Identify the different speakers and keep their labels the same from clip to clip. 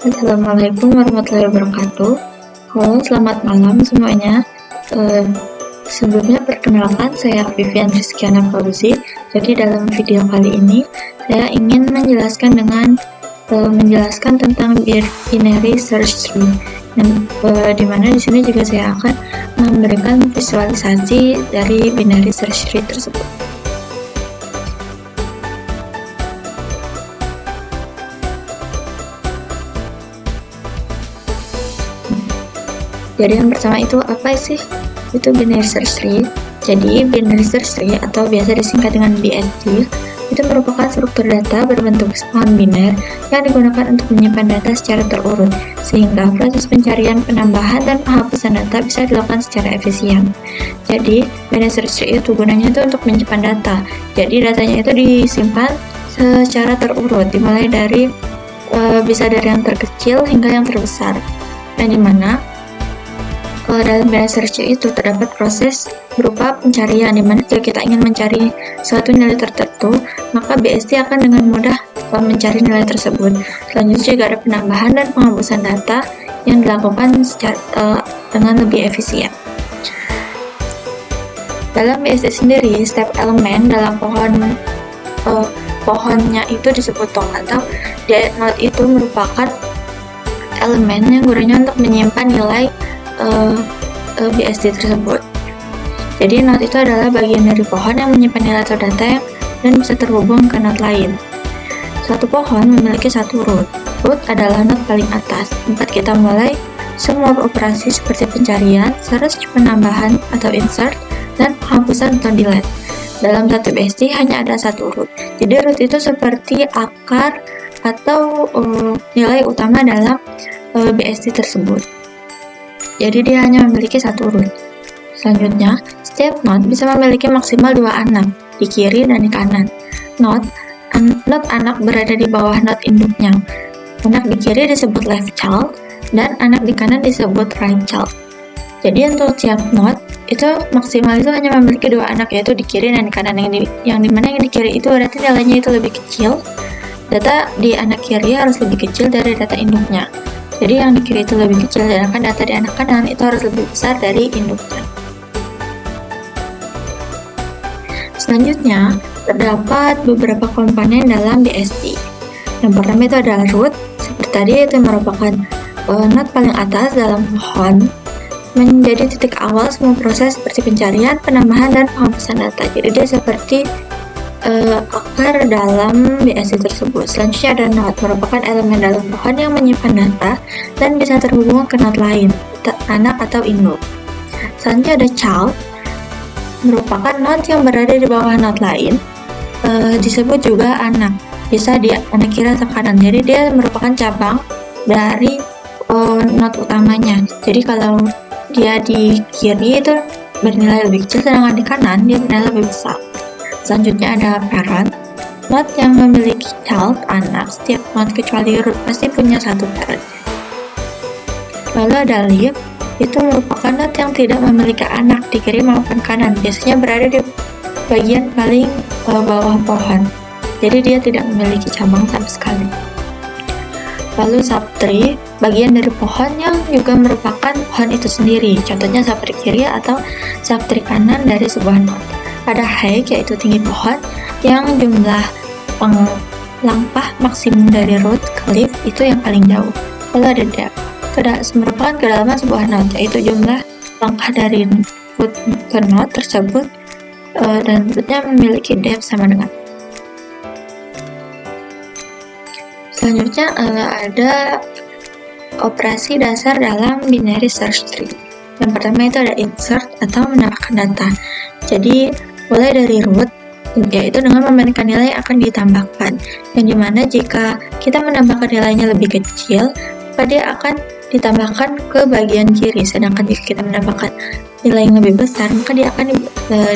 Speaker 1: Assalamualaikum warahmatullahi wabarakatuh. Halo, selamat malam semuanya. Sebelumnya perkenalkan, saya Vivian Rizkyana Fauzi. Jadi dalam video kali ini saya ingin menjelaskan tentang binary search tree. Dimana di sini juga saya akan memberikan visualisasi dari binary search tree tersebut. Jadi yang pertama itu apa sih? Itu binary search tree. Jadi binary search tree atau biasa disingkat dengan BST itu merupakan struktur data berbentuk non biner yang digunakan untuk menyimpan data secara terurut, sehingga proses pencarian, penambahan, dan penghapusan data bisa dilakukan secara efisien. Jadi binary search tree itu gunanya itu untuk menyimpan data. Jadi datanya itu disimpan secara terurut, dimulai dari bisa dari yang terkecil hingga yang terbesar. Dan dimana dalam binary search tree itu terdapat proses berupa pencarian, dimana jika kita ingin mencari suatu nilai tertentu, maka BST akan dengan mudah mencari nilai tersebut. Selanjutnya juga ada penambahan dan penghapusan data yang dilakukan dengan lebih efisien. Dalam BST sendiri, setiap elemen dalam pohonnya itu disebut node, atau node itu merupakan elemen yang gunanya untuk menyimpan nilai BST tersebut. Jadi node itu adalah bagian dari pohon yang menyimpan nilai atau data dan bisa terhubung ke node lain. Suatu pohon memiliki satu root. Root adalah node paling atas, tempat kita mulai semua operasi seperti pencarian, search, penambahan atau insert, dan penghapusan atau delete. Dalam satu BST hanya ada satu root. Jadi root itu seperti akar atau nilai utama dalam BST tersebut. Jadi dia hanya memiliki satu root. Selanjutnya, setiap node bisa memiliki maksimal 2 anak, di kiri dan di kanan. Node anak berada di bawah node induknya. Anak di kiri disebut left child, dan anak di kanan disebut right child. Jadi untuk setiap node, itu maksimal itu hanya memiliki 2 anak, yaitu di kiri dan di kanan. Yang dimana yang di kiri itu berarti nilainya itu lebih kecil. Data di anak kiri harus lebih kecil dari data induknya. Jadi yang di kiri itu lebih kecil, sedangkan data di anak kanan itu harus lebih besar dari induknya. Selanjutnya, terdapat beberapa komponen dalam BST. Yang pertama itu adalah root, seperti tadi itu merupakan node paling atas dalam pohon, menjadi titik awal semua proses seperti pencarian, penambahan, dan penghapusan data. Jadi dia seperti akar dalam BST tersebut. Selanjutnya ada node, merupakan elemen dalam pohon yang menyimpan data dan bisa terhubung ke node lain, anak atau induk. Selanjutnya ada child, merupakan node yang berada di bawah node lain, disebut juga anak, bisa di anak kiri atau kanan. Jadi dia merupakan cabang dari node utamanya. Jadi kalau dia di kiri itu bernilai lebih kecil, sedangkan di kanan dia bernilai lebih besar. Selanjutnya ada parent, node yang memiliki child, anak. Setiap node kecuali root pasti punya satu parent. Lalu ada leaf, itu merupakan node yang tidak memiliki anak di kiri maupun kanan. Biasanya berada di bagian paling bawah pohon. Jadi dia tidak memiliki cabang sama sekali. Lalu subtree, bagian dari pohon yang juga merupakan pohon itu sendiri. Contohnya subtree kiri atau subtree kanan dari sebuah node. Ada height, yaitu tinggi pohon, yang jumlah langkah maksimum dari root ke leaf itu yang paling jauh. Lalu ada depth, merupakan kedalaman sebuah node, yaitu jumlah langkah dari root ke node tersebut, dan rootnya memiliki depth sama dengan. Selanjutnya ada operasi dasar dalam binary search tree. Yang pertama itu ada insert atau menambahkan data. Jadi mulai dari root, yaitu dengan membandingkan nilai yang akan ditambahkan. Yang dimana jika kita menambahkan nilainya lebih kecil, maka dia akan ditambahkan ke bagian kiri. Sedangkan jika kita menambahkan nilai yang lebih besar, maka dia akan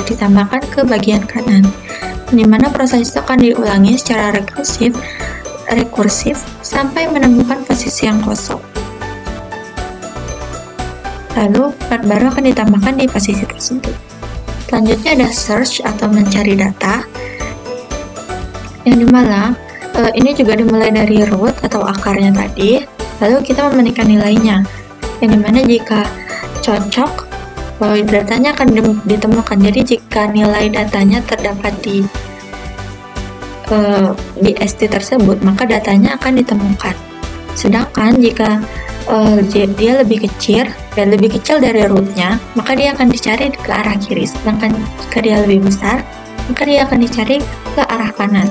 Speaker 1: ditambahkan ke bagian kanan. Dimana proses itu akan diulangi secara rekursif sampai menemukan posisi yang kosong. Lalu part baru akan ditambahkan di posisi tersebut. Selanjutnya ada search atau mencari data, yang dimana ini juga dimulai dari root atau akarnya tadi, lalu kita membandingkan nilainya, yang dimana jika cocok, datanya akan ditemukan. Jadi jika nilai datanya terdapat di BST tersebut, maka datanya akan ditemukan. Sedangkan jika dia lebih kecil dari rootnya, maka dia akan dicari ke arah kiri. Sedangkan jika dia lebih besar, maka dia akan dicari ke arah kanan.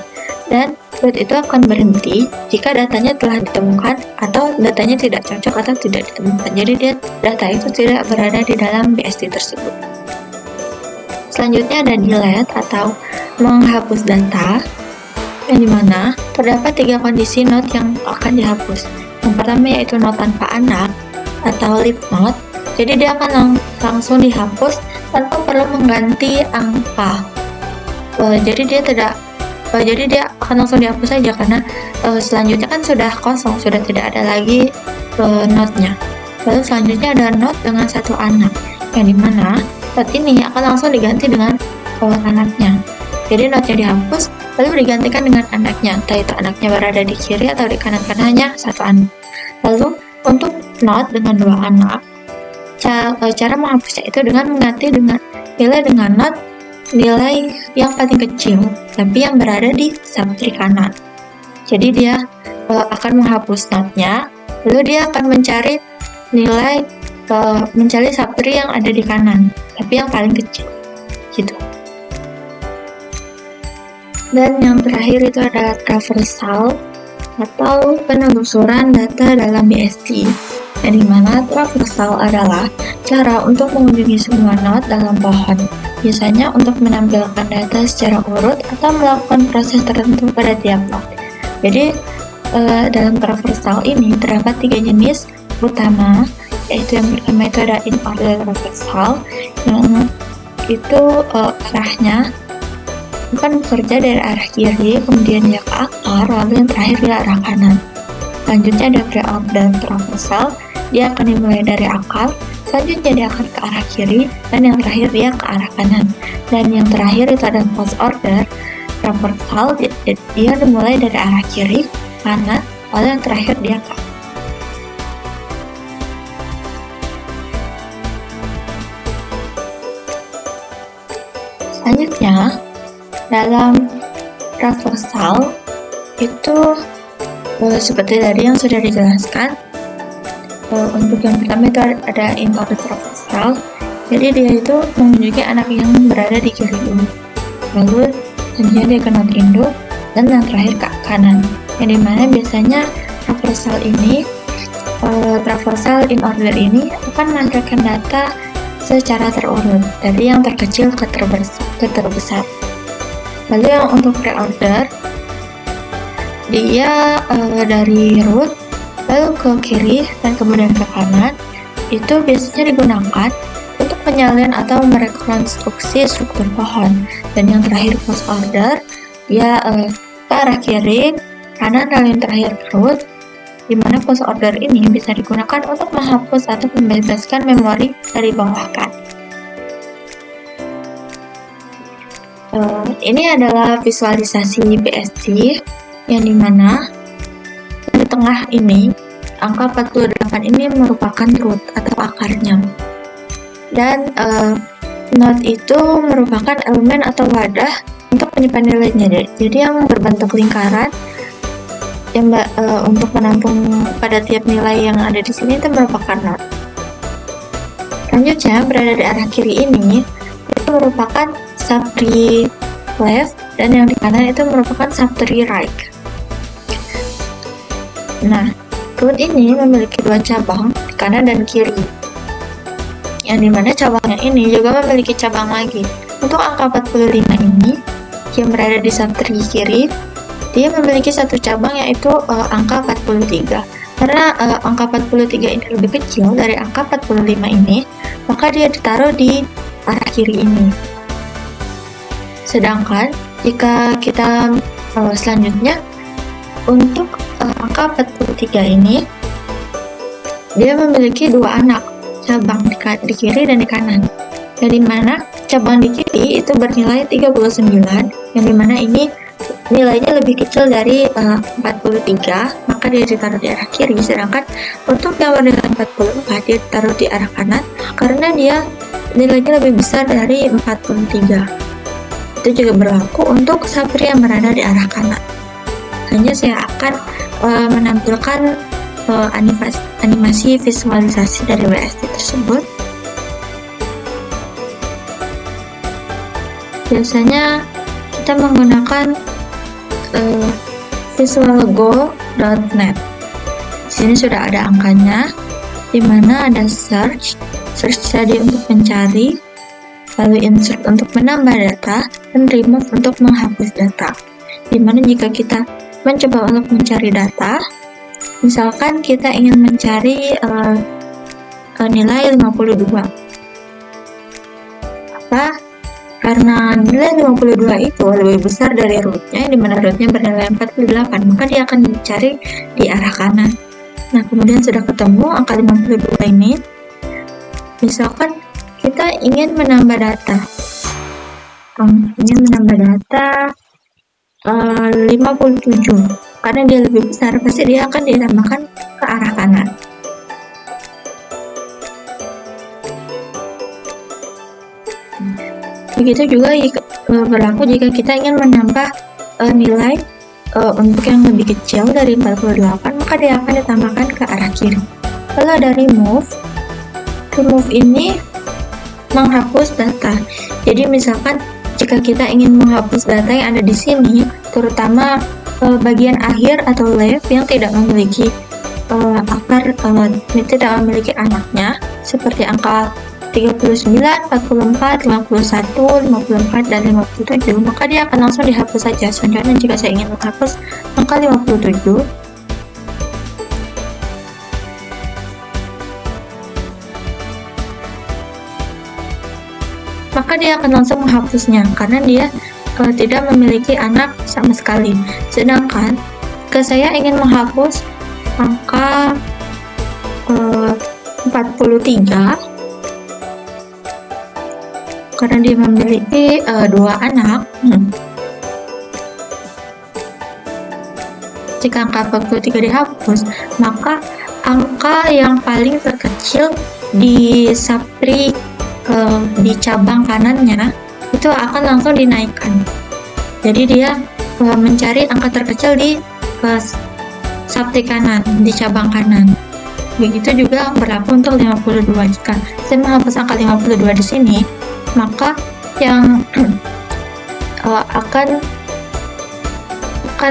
Speaker 1: Dan root itu akan berhenti jika datanya telah ditemukan atau datanya tidak cocok atau tidak ditemukan. Jadi data itu tidak berada di dalam BST tersebut. Selanjutnya ada delete atau menghapus data, yang dimana terdapat 3 kondisi node yang akan dihapus. Yang pertama yaitu node tanpa anak atau leaf node. Jadi dia akan langsung dihapus tanpa perlu mengganti angka. Jadi dia akan langsung dihapus saja karena selanjutnya kan sudah kosong, sudah tidak ada lagi node-nya. Lalu selanjutnya ada node dengan 1 anak, yang dimana node ini akan langsung diganti dengan anaknya. Jadi node-nya dihapus lalu digantikan dengan anaknya, entah itu anaknya berada di kiri atau di kanan, karena hanya 1 anak. Lalu untuk node dengan 2 anak, cara menghapusnya itu dengan mengganti dengan nilai yang paling kecil, tapi yang berada di subtree kanan. Jadi dia akan menghapus node-nya, lalu dia akan mencari subtree yang ada di kanan, tapi yang paling kecil, gitu. Dan yang terakhir itu ada traversal atau penelusuran data dalam BST, yang dimana traversal adalah cara untuk mengunjungi semua node dalam pohon, biasanya untuk menampilkan data secara urut atau melakukan proses tertentu pada tiap node. Jadi dalam traversal ini terdapat 3 jenis utama, yaitu yang pertama itu ada in order traversal, yang itu arahnya akan bekerja dari arah kiri, kemudian dia ke akar, lalu yang terakhir di arah kanan. Selanjutnya ada pre-order traversal, dia akan dimulai dari akar, selanjutnya dia akan ke arah kiri, dan yang terakhir dia ke arah kanan. Dan yang terakhir itu ada post-order traversal, dia dimulai dari arah kiri, kanan, lalu yang terakhir dia ke selanjutnya. Dalam traversal itu seperti tadi yang sudah dijelaskan, untuk yang pertama itu ada in order traversal. Jadi dia itu mengunjungi anak yang berada di kiri dulu, lalu selanjutnya dia ke node induk, dan yang terakhir ke kanan. Yang dimana biasanya traversal in order ini akan menampilkan data secara terurut dari yang terkecil ke terbesar. Lalu yang untuk pre-order, dia dari root lalu ke kiri dan kemudian ke kanan, itu biasanya digunakan untuk penyalian atau merekonstruksi struktur pohon. Dan yang terakhir post order, dia ke arah kiri, kanan, lalu yang terakhir root, dimana post order ini bisa digunakan untuk menghapus atau membebaskan memori dari bawah kan. Ini adalah visualisasi BST, yang dimana di tengah ini angka 48 ini merupakan root atau akarnya, dan node itu merupakan elemen atau wadah untuk menyimpan nilainya. Jadi yang berbentuk lingkaran yang untuk menampung pada tiap nilai yang ada di sini itu merupakan node. Selanjutnya berada di arah kiri ini itu merupakan subtree left, dan yang di kanan itu merupakan subtree right. Nah, root ini memiliki 2 cabang, di kanan dan kiri, yang dimana cabangnya ini juga memiliki cabang lagi. Untuk angka 45 ini yang berada di subtree kiri, dia memiliki 1 cabang, yaitu angka 43. Karena angka 43 ini lebih kecil dari angka 45 ini, maka dia ditaruh di arah kiri ini. Sedangkan jika kita selanjutnya untuk angka 43 ini, dia memiliki 2 anak cabang di kiri dan di kanan, yang dimana cabang di kiri itu bernilai 39, yang dimana ini nilainya lebih kecil dari 43, maka dia ditaruh di arah kiri. Sedangkan untuk yang bernilai 44 dia ditaruh di arah kanan karena dia nilainya lebih besar dari 43. Itu juga berlaku untuk sapri yang berada di arah kanan. Hanya saya akan menampilkan animasi visualisasi dari WST tersebut. Biasanya kita menggunakan visualgo.net. Di sini sudah ada angkanya, di mana ada search tadi untuk mencari, lalu insert untuk menambah data, dan remove untuk menghapus data. Di mana jika kita mencoba untuk mencari data, misalkan kita ingin mencari nilai 52. Karena nilai 52 itu lebih besar dari rootnya, di mana rootnya bernilai 48, maka dia akan dicari di arah kanan. Nah, kemudian sudah ketemu angka 52 ini, misalkan kita ingin menambah data. 57, karena dia lebih besar, pasti dia akan ditambahkan ke arah kanan. Begitu juga berlaku jika kita ingin menambah nilai untuk yang lebih kecil dari 48, maka dia akan ditambahkan ke arah kiri. Lalu ada remove. Remove ini menghapus data. Jadi misalkan jika kita ingin menghapus data yang ada di sini, terutama bagian akhir atau left yang tidak memiliki akar, tidak memiliki anaknya, seperti angka 39, 44, 51, 54, dan 57, maka dia akan langsung dihapus saja. Selanjutnya jika saya ingin menghapus angka 57, maka dia akan langsung menghapusnya karena dia tidak memiliki anak sama sekali. Sedangkan jika saya ingin menghapus angka 43 karena dia memiliki 2 anak, jika angka 43 dihapus, maka angka yang paling terkecil di sapri di cabang kanannya itu akan langsung dinaikkan. Jadi dia mencari angka terkecil di sapri kanan, di cabang kanan. Begitu juga berlaku untuk 52. Jika saya menghapus angka 52 di sini, maka yang akan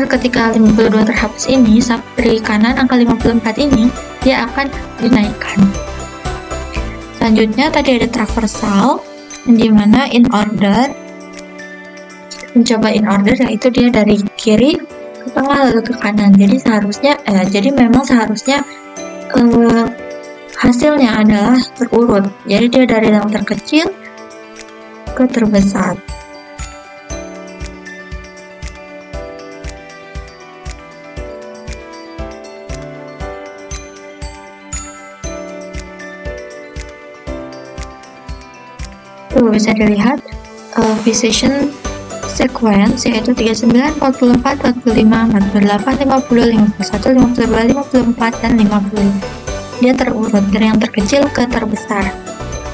Speaker 1: ketika 52 terhapus ini, sapri kanan angka 54 ini dia akan dinaikkan. Selanjutnya tadi ada traversal, di mana in order, mencoba in order, yaitu dia dari kiri ke tengah lalu ke kanan. Jadi memang seharusnya hasilnya adalah terurut. Jadi dia dari yang terkecil ke terbesar. Tuh bisa dilihat precision sequence, yaitu 39, 44, 45, 48, 50, 51, 52, 54, dan 50. Dia terurut dari yang terkecil ke terbesar,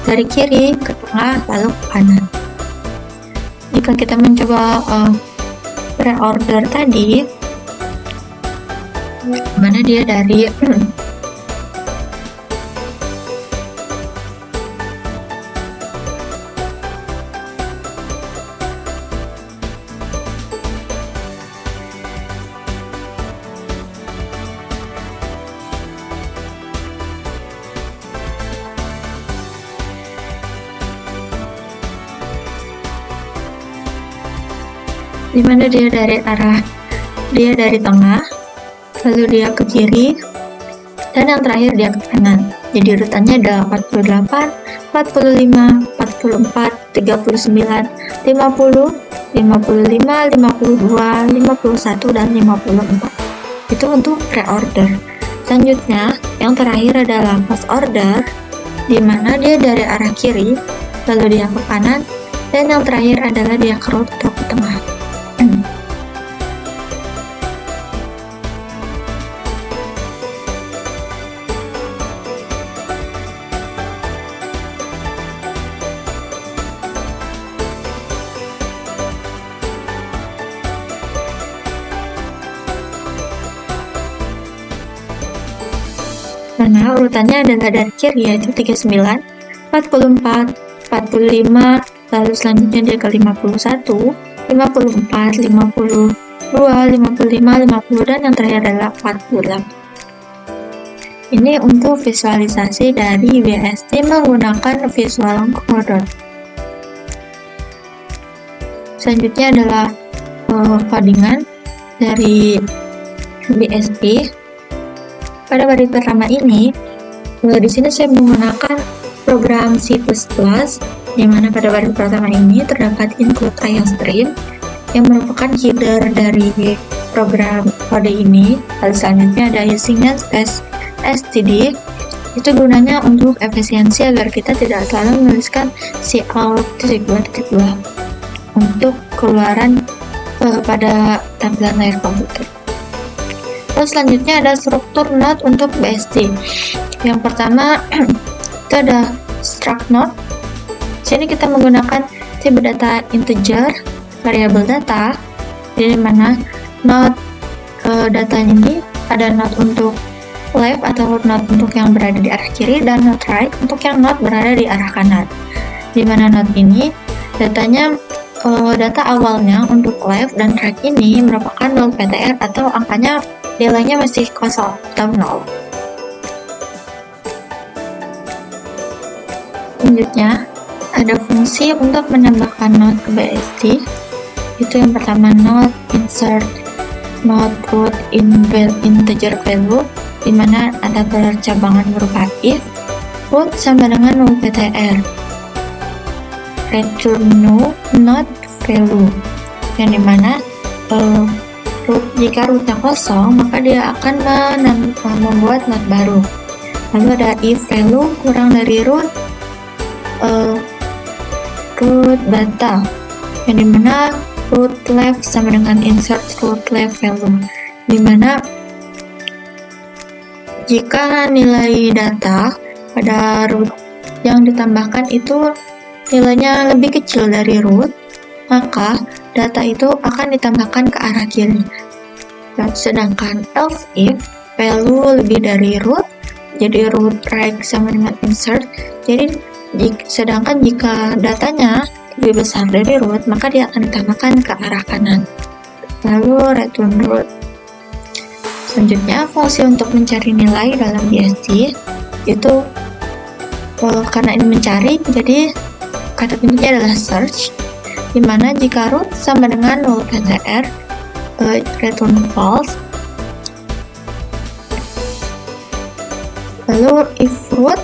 Speaker 1: dari kiri ke tengah lalu ke kanan. Jika kita mencoba pre-order tadi, mana dia dari dimana dia dari tengah, lalu dia ke kiri, dan yang terakhir dia ke kanan. Jadi urutannya ada 48, 45, 44, 39, 50, 55, 52, 51, dan 54. Itu untuk pre-order. Selanjutnya, yang terakhir adalah post order, dimana dia dari arah kiri, lalu dia ke kanan, dan yang terakhir adalah dia ke root atau ke tengah. mana urutannya adalah dari kiri, yaitu 39, 44, 45, lalu selanjutnya dia ke 51, 54, 52, 55, 50, dan yang terakhir adalah 48. Ini untuk visualisasi dari BSD menggunakan visual codot. Selanjutnya adalah codingan dari BSD. Pada baris pertama ini, di sini saya menggunakan program C++, di mana pada baris pertama ini terdapat include IOStream yang merupakan header dari program kode ini. Lalu selanjutnya ada using space std, itu gunanya untuk efisiensi agar kita tidak selalu menuliskan cout _2 untuk keluaran pada tampilan layar komputer. Terus selanjutnya ada struktur node untuk BSD. Yang pertama itu ada struct node. Sini kita menggunakan tipe data integer, variabel data, di mana node datanya ini ada node untuk left atau node untuk yang berada di arah kiri dan node right untuk yang node berada di arah kanan. Di mana node ini datanya data awalnya untuk left dan right ini merupakan 0 PTR atau angkanya nilainya masih kosong atau 0. Selanjutnya ada fungsi untuk menambahkan node ke BSD. Itu yang pertama node insert node root in integer value, di mana ada percabangan berupa if root sama dengan 0 PTR, return no not value, yang dimana root, jika rootnya kosong maka dia akan membuat node baru. Lalu ada if value kurang dari root data, yang dimana root left sama dengan insert root left value, dimana jika nilai data pada root yang ditambahkan itu nilainya lebih kecil dari root, maka data itu akan ditambahkan ke arah kiri. Sedangkan else if value lebih dari root, jadi root right sama dengan insert. Jadi sedangkan jika datanya lebih besar dari root, maka dia akan ditambahkan ke arah kanan. Lalu return root. Selanjutnya, fungsi untuk mencari nilai dalam BSD itu karena ini mencari, jadi kata kuncinya adalah search, dimana jika root sama dengan 0 PTR, return false. Lalu if root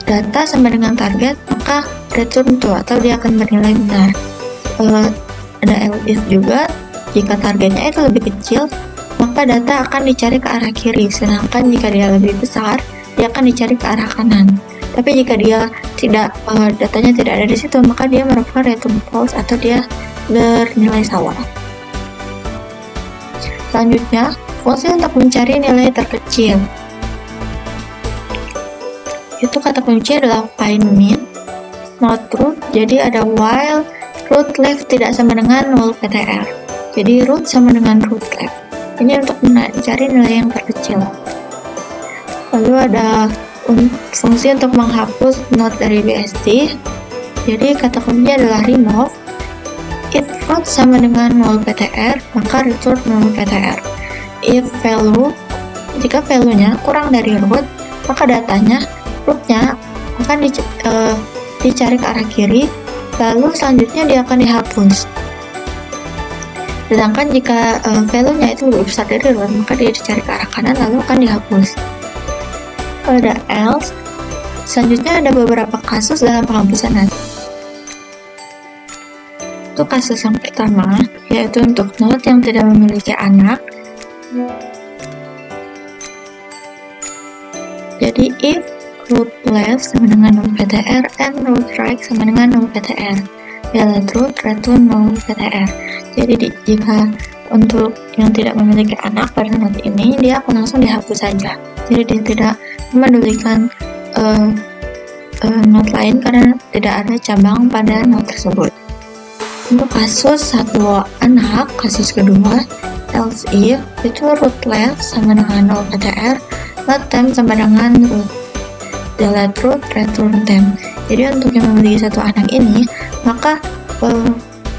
Speaker 1: data sama dengan target, maka return true atau dia akan bernilai benar. Ada else if juga, jika targetnya itu lebih kecil, maka data akan dicari ke arah kiri, sedangkan jika dia lebih besar, dia akan dicari ke arah kanan. Tapi jika dia tidak, datanya tidak ada di situ, maka dia merupakan return false atau dia bernilai salah. Selanjutnya, fungsi untuk mencari nilai terkecil. Itu kata kunci adalah find min, not root. Jadi ada while root left tidak sama dengan 0 PTR. Jadi root sama dengan root left. Ini untuk mencari nilai yang terkecil. Lalu ada fungsi untuk menghapus node dari BSD. Jadi kata kuncinya adalah remove. If root sama dengan 0 PTR, maka return 0 PTR. If value, jika value-nya kurang dari root, maka datanya, rootnya akan dicari ke arah kiri, lalu selanjutnya dia akan dihapus. Sedangkan jika value-nya itu lebih besar dari root, maka dia dicari ke arah kanan lalu akan dihapus. Ada else. Selanjutnya ada beberapa kasus dalam penghapusan node. Untuk kasus yang pertama, yaitu untuk node yang tidak memiliki anak. Jadi if root left sama dengan 0 PTR and root right sama dengan 0 PTR, ya root return 0 PTR. Jadi jika untuk yang tidak memiliki anak pada node ini, dia akan langsung dihapus saja. Jadi dia tidak memedulikan node lain karena tidak ada cabang pada node tersebut. Untuk kasus satu anak, kasus kedua, else if itu root left sama dengan 0 PTR not temp sama dengan root. Delete root, return temp. Jadi untuk yang memiliki satu anak ini, maka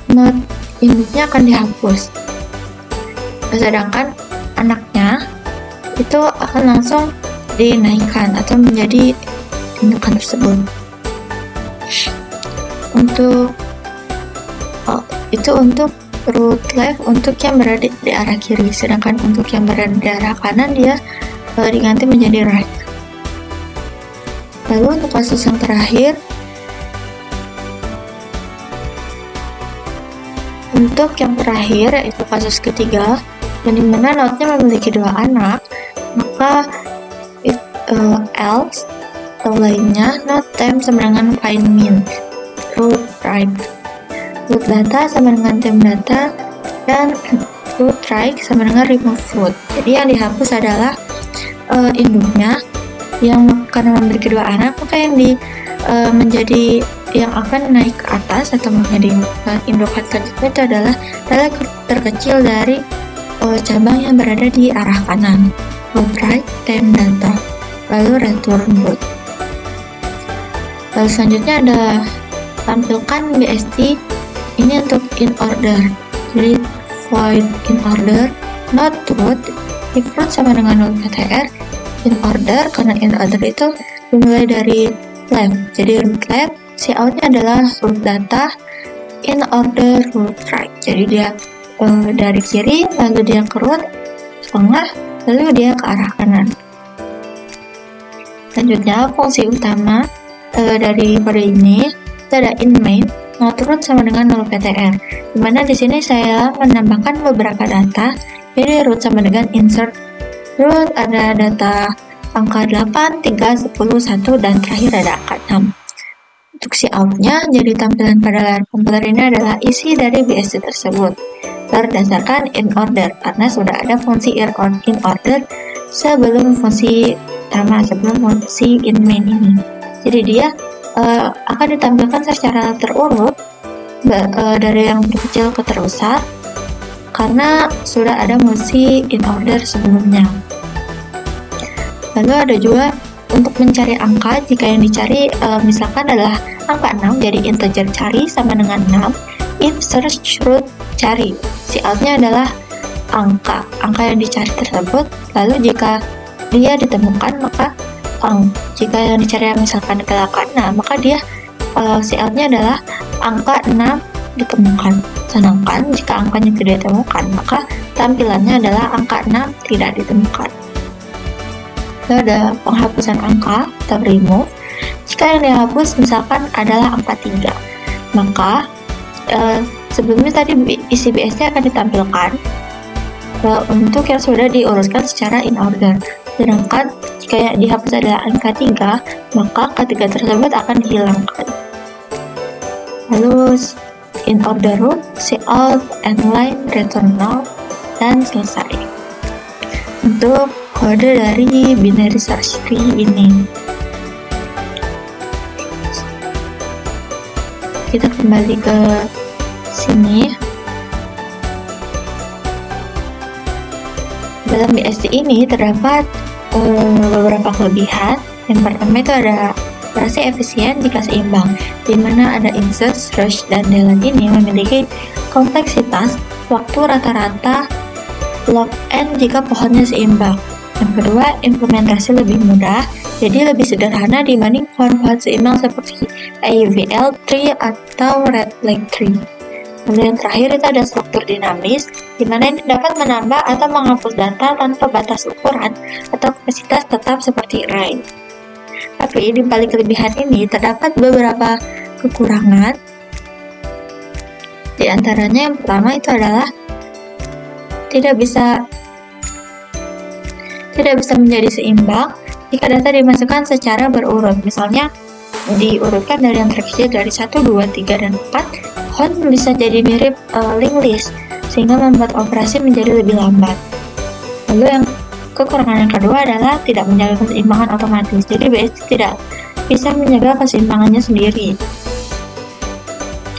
Speaker 1: not induknya akan dihapus. Sedangkan anaknya itu akan langsung dinaikkan atau menjadi indukan tersebut. Itu untuk root left untuk yang berada di arah kiri, sedangkan untuk yang berada di arah kanan dia diganti menjadi right. Lalu untuk kasus yang terakhir, yaitu kasus ketiga, yang dimana node-nya memiliki dua anak, maka else atau lainnya not temp sama dengan find min, root right, root data sama dengan temp data, dan root right sama dengan remove root. Jadi yang dihapus adalah induknya, yang karena memiliki dua anak, maka yang menjadi yang akan naik ke atas atau menjadi induk selanjutnya itu adalah terkecil dari cabang yang berada di arah kanan, root right, temp data, lalu return root. Lalu selanjutnya ada tampilkan BST ini untuk in order. Jadi void in order, not root, if root sama dengan root ptr, in order, karena in order itu dimulai dari left. Jadi root left, cout-nya adalah root data, in order root right. Jadi dia dari kiri, lalu dia ke root tengah, lalu dia ke arah kanan. Selanjutnya fungsi utama dari kode ini itu ada in main, not root sama dengan null ptr. Dimana di sini saya menambahkan beberapa data. Jadi root sama dengan insert root, ada data angka 8, 3, 10, 1, dan terakhir ada angka 6. Untuk cout-nya, jadi tampilan pada layar komputer ini adalah isi dari BST tersebut berdasarkan in order, karena sudah ada fungsi in order sebelum fungsi in main ini. Jadi dia akan ditampilkan secara terurut dari yang terkecil ke terbesar, karena sudah ada fungsi in order sebelumnya. Lalu ada juga untuk mencari angka, jika yang dicari misalkan adalah angka 6, jadi integer cari sama dengan 6, if search root cari, cout-nya adalah angka yang dicari tersebut. Lalu jika dia ditemukan, maka jika yang dicari misalkan adalah angka 6, maka dia cout-nya adalah angka 6 ditemukan. Sedangkan jika angkanya tidak ditemukan, maka tampilannya adalah angka 6 tidak ditemukan. Lalu ada penghapusan angka atau remove. Jika yang dihapus misalkan adalah angka 3, maka sebelumnya tadi isi BST akan ditampilkan untuk yang sudah diurutkan secara in order. Sedangkan jika yang dihapus adalah angka 3, maka ketiga tersebut akan dihilangkan. Lalu in order root, cout, end line, return null, dan selesai. Untuk kode dari binary search tree ini, kita kembali ke sini. Dalam BST ini terdapat beberapa kelebihan. Yang pertama itu ada operasi efisien jika seimbang, di mana ada insert, search, dan delete ini memiliki kompleksitas waktu rata-rata log n jika pohonnya seimbang. Yang kedua, implementasi lebih mudah, jadi lebih sederhana dibanding pohon-pohon seimbang seperti AVL tree atau red flag tree. Lalu yang terakhir itu ada struktur dinamis, di mana ini dapat menambah atau menghapus data tanpa batas ukuran atau kapasitas tetap seperti array. Tapi di balik kelebihan ini terdapat beberapa kekurangan. Di antaranya yang pertama itu adalah tidak bisa menjadi seimbang jika data dimasukkan secara berurut. Misalnya diurutkan dari yang terkecil dari 1, 2, 3, dan 4, pohon bisa jadi mirip linked list sehingga membuat operasi menjadi lebih lambat. Lalu yang kekurangan yang kedua adalah tidak menjaga keseimbangan otomatis. Jadi BST tidak bisa menjaga keseimbangannya sendiri.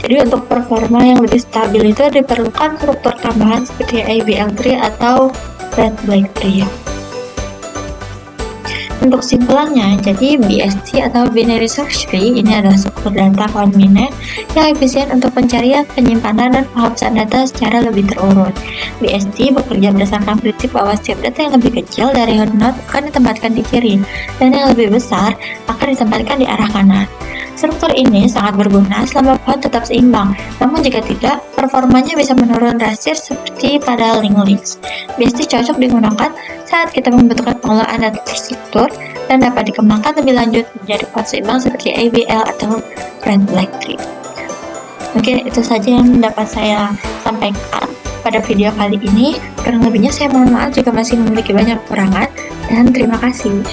Speaker 1: Jadi untuk performa yang lebih stabil itu diperlukan struktur tambahan seperti AVL tree atau red flag tree. Untuk simpulannya, jadi BST atau Binary Search Tree ini adalah struktur data konbinat yang efisien untuk pencarian, penyimpanan, dan penghapusan data secara lebih terurut. BST bekerja berdasarkan prinsip bahwa setiap data yang lebih kecil dari node akan ditempatkan di kiri, dan yang lebih besar akan ditempatkan di arah kanan. Struktur ini sangat berguna selama pohon tetap seimbang, namun jika tidak, performanya bisa menurun drastis seperti pada linked list. BST cocok digunakan saat kita membutuhkan pengelolaan data terstruktur dan dapat dikembangkan lebih lanjut menjadi pohon seimbang seperti ABL atau Red Black Tree. Mungkin itu saja yang dapat saya sampaikan pada video kali ini. Kurang lebihnya saya mohon maaf jika masih memiliki banyak kekurangan, dan terima kasih.